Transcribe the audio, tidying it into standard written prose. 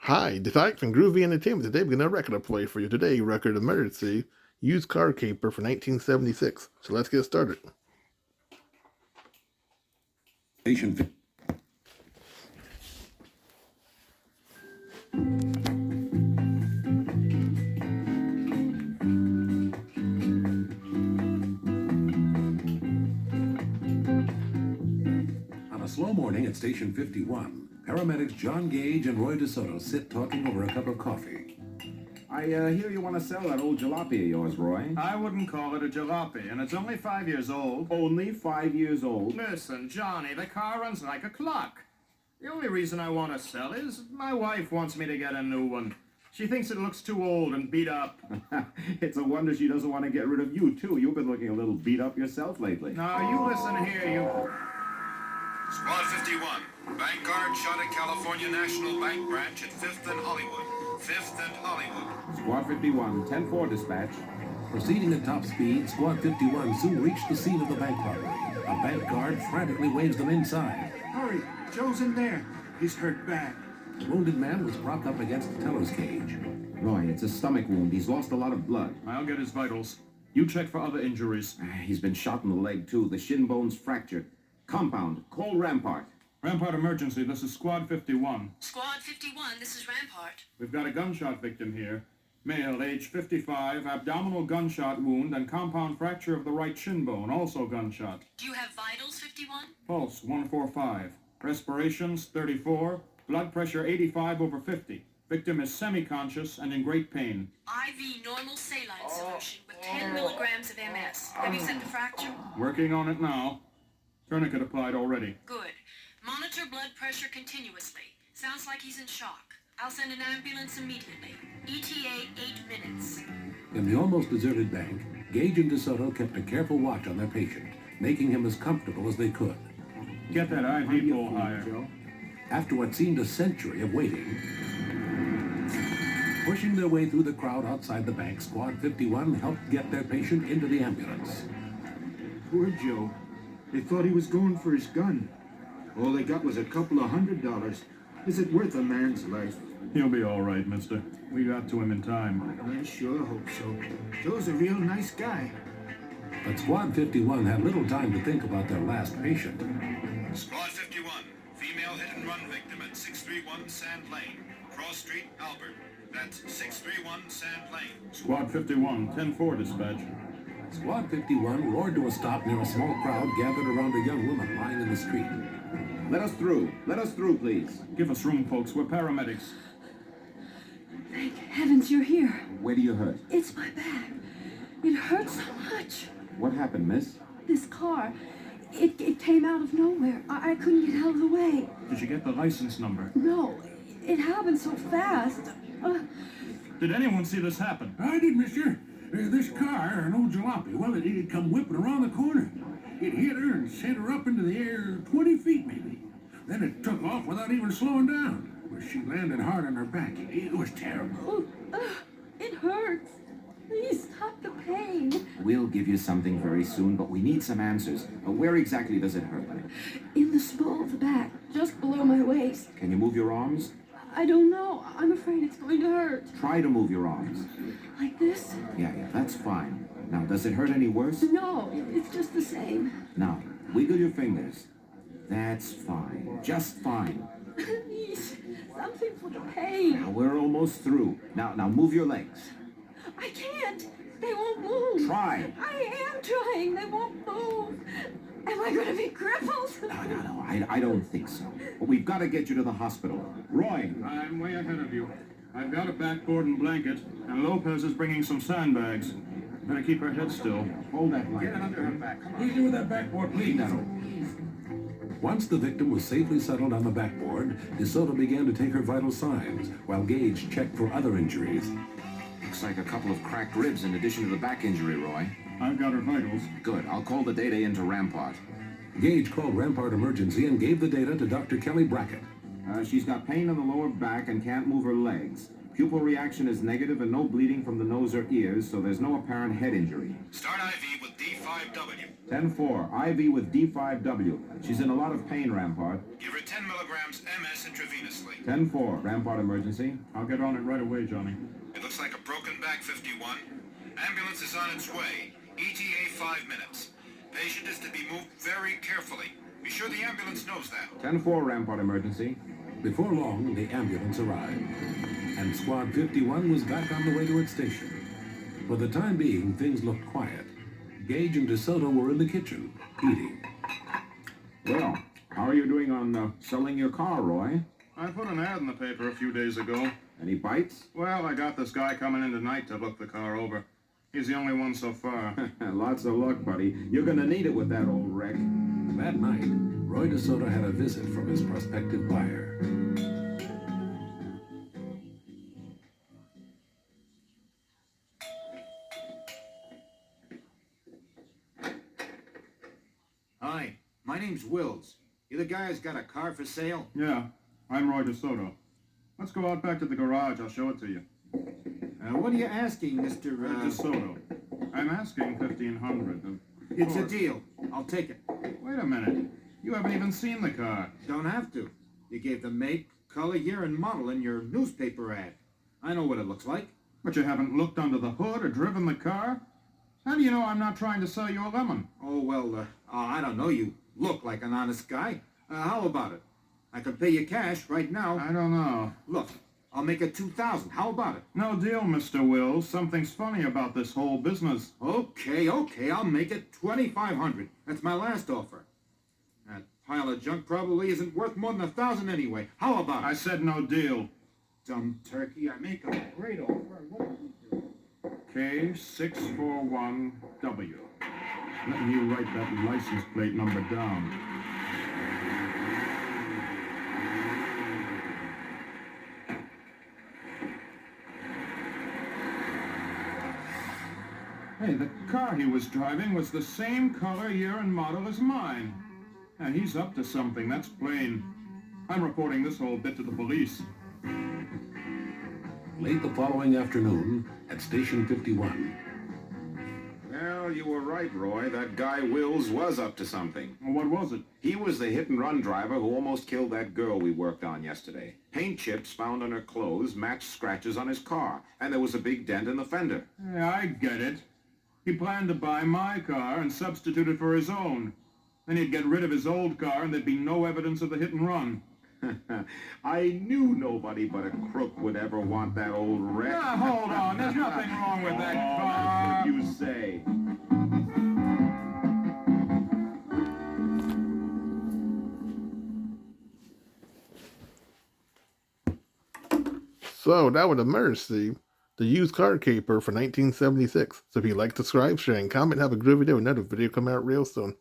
Hi, Detect from Groovy Entertainment. Today we're going to record play for you. Today, record emergency used car caper for 1976. So let's get started. Station. On a slow morning at Station 51, paramedics John Gage and Roy DeSoto sit talking over a cup of coffee. I hear you want to sell that old jalopy of yours, Roy. I wouldn't call it a jalopy, and it's only 5 years old. Only 5 years old. Listen, Johnny, the car runs like a clock. The only reason I want to sell is my wife wants me to get a new one. She thinks it looks too old and beat up. It's a wonder she doesn't want to get rid of you, too. You've been looking a little beat up yourself lately. Now, you listen here, you... Squad 51, bank guard shot at California National Bank branch at 5th and Hollywood. 5th and Hollywood. Squad 51, 10-4 dispatch. Proceeding at top speed, Squad 51 soon reached the scene of the bank robbery. A bank guard frantically waves them inside. Hurry, Joe's in there. He's hurt bad. The wounded man was propped up against the teller's cage. Roy, it's a stomach wound. He's lost a lot of blood. I'll get his vitals. You check for other injuries. He's been shot in the leg, too. The shin bone's fractured. Compound. Call Rampart. Rampart emergency, this is Squad 51. Squad 51, this is Rampart. We've got a gunshot victim here. Male, age 55, abdominal gunshot wound and compound fracture of the right shin bone, also gunshot. Do you have vitals, 51? Pulse 145. Respirations 34. Blood pressure 85/50. Victim is semi-conscious and in great pain. IV normal saline solution with 10 milligrams of MS. Have you set the fracture? Working on it now. Tourniquet applied already. Good. Monitor blood pressure continuously. Sounds like he's in shock. I'll send an ambulance immediately. ETA 8 minutes. In the almost deserted bank, Gage and DeSoto kept a careful watch on their patient, making him as comfortable as they could. Get that IV pole higher. Joe? After what seemed a century of waiting, pushing their way through the crowd outside the bank, Squad 51 helped get their patient into the ambulance. Poor Joe. They thought he was going for his gun. All they got was a couple of $100. Is it worth a man's life? He'll be all right, mister. We got to him in time. I sure hope so. Joe's a real nice guy. But Squad 51 had little time to think about their last patient. Squad 51, female hit and run victim at 631 Sand Lane, Cross Street, Albert. That's 631 Sand Lane. Squad 51, 10-4 dispatch. Squad 51 roared to a stop near a small crowd gathered around a young woman lying in the street. Let us through. Let us through, please. Give us room, folks. We're paramedics. Thank heavens you're here. Where do you hurt? It's my back. It hurts so much. What happened, miss? This car, it came out of nowhere. I couldn't get out of the way. Did you get the license number? No, it happened so fast. Did anyone see this happen? I did, mister. This car, an old jalopy, well, it had come whipping around the corner. It hit her and sent her up into the air 20 feet, maybe. Then it took off without even slowing down. Well, she landed hard on her back. It was terrible. It hurts. Please stop the pain. We'll give you something very soon, but we need some answers. Where exactly does it hurt? In the small of the back, just below my waist. Can you move your arms? I don't know. I'm afraid it's going to hurt. Try to move your arms. Like this? Yeah, that's fine. Now, does it hurt any worse? No, it's just the same. Now, wiggle your fingers. That's fine. Just fine. Please, something for the pain. Now, we're almost through. Now move your legs. I can't. They won't move. Try. I am trying. They won't move. Am I going to be crippled? No, I don't think so. But we've got to get you to the hospital. Roy. I'm way ahead of you. I've got a backboard and blanket, and Lopez is bringing some sandbags. Better keep her head still. Hold that line. Get it under her back. Easy with that backboard, please. Once the victim was safely settled on the backboard, DeSoto began to take her vital signs, while Gage checked for other injuries. Looks like a couple of cracked ribs in addition to the back injury, Roy. I've got her vitals. Good. I'll call the data into Rampart. Gage called Rampart Emergency and gave the data to Dr. Kelly Brackett. She's got pain in the lower back and can't move her legs. Pupil reaction is negative and no bleeding from the nose or ears, so there's no apparent head injury. Start IV with D5W. 10-4, IV with D5W. She's in a lot of pain, Rampart. Give her 10 milligrams MS intravenous. intravenously. 10-4, Rampart emergency. I'll get on it right away, Johnny. It looks like a broken back, 51. Ambulance is on its way. ETA 5 minutes. Patient is to be moved very carefully. Be sure the ambulance knows that. 10-4, Rampart emergency. Before long, the ambulance arrived, and Squad 51 was back on the way to its station. For the time being, things looked quiet. Gage and DeSoto were in the kitchen, eating. Well, how are you doing on selling your car, Roy? I put an ad in the paper a few days ago. Any bites? Well, I got this guy coming in tonight to look the car over. He's the only one so far. Lots of luck, buddy. You're gonna need it with that old wreck. That night, Roy DeSoto had a visit from his prospective buyer. Hi, my name's Wills. You the guy who's got a car for sale? Yeah, I'm Roy DeSoto. Let's go out back to the garage. I'll show it to you. What are you asking, Mr. DeSoto. I'm asking $1,500. It's a deal. I'll take it. Wait a minute. You haven't even seen the car. Don't have to. You gave the make, color, year, and model in your newspaper ad. I know what it looks like. But you haven't looked under the hood or driven the car? How do you know I'm not trying to sell you a lemon? Oh, well, I don't know. You look like an honest guy. How about it? I could pay you cash right now. I don't know. Look, I'll make it $2,000. How about it? No deal, Mr. Wills. Something's funny about this whole business. Okay, I'll make it $2,500. That's my last offer. That pile of junk probably isn't worth more than $1,000 anyway. How about it? I said no deal. Dumb turkey, I make a great offer. What do we do? K641W. Let me write that license plate number down. Hey, the car he was driving was the same color, year, and model as mine. And he's up to something, that's plain. I'm reporting this whole bit to the police. Late the following afternoon, at Station 51, Well, you were right, Roy. That guy Wills was up to something. Well, what was it? He was the hit-and-run driver who almost killed that girl we worked on yesterday. Paint chips found on her clothes matched scratches on his car, and there was a big dent in the fender. Yeah, I get it. He planned to buy my car and substitute it for his own. Then he'd get rid of his old car and there'd be no evidence of the hit and run. I knew nobody but a crook would ever want that old wreck. Now, hold on. There's nothing wrong with that car. That's what you say. So that was Emergency, the used car caper for 1976. So if you like, subscribe, share, and comment, have a groovy day. Another video coming out real soon.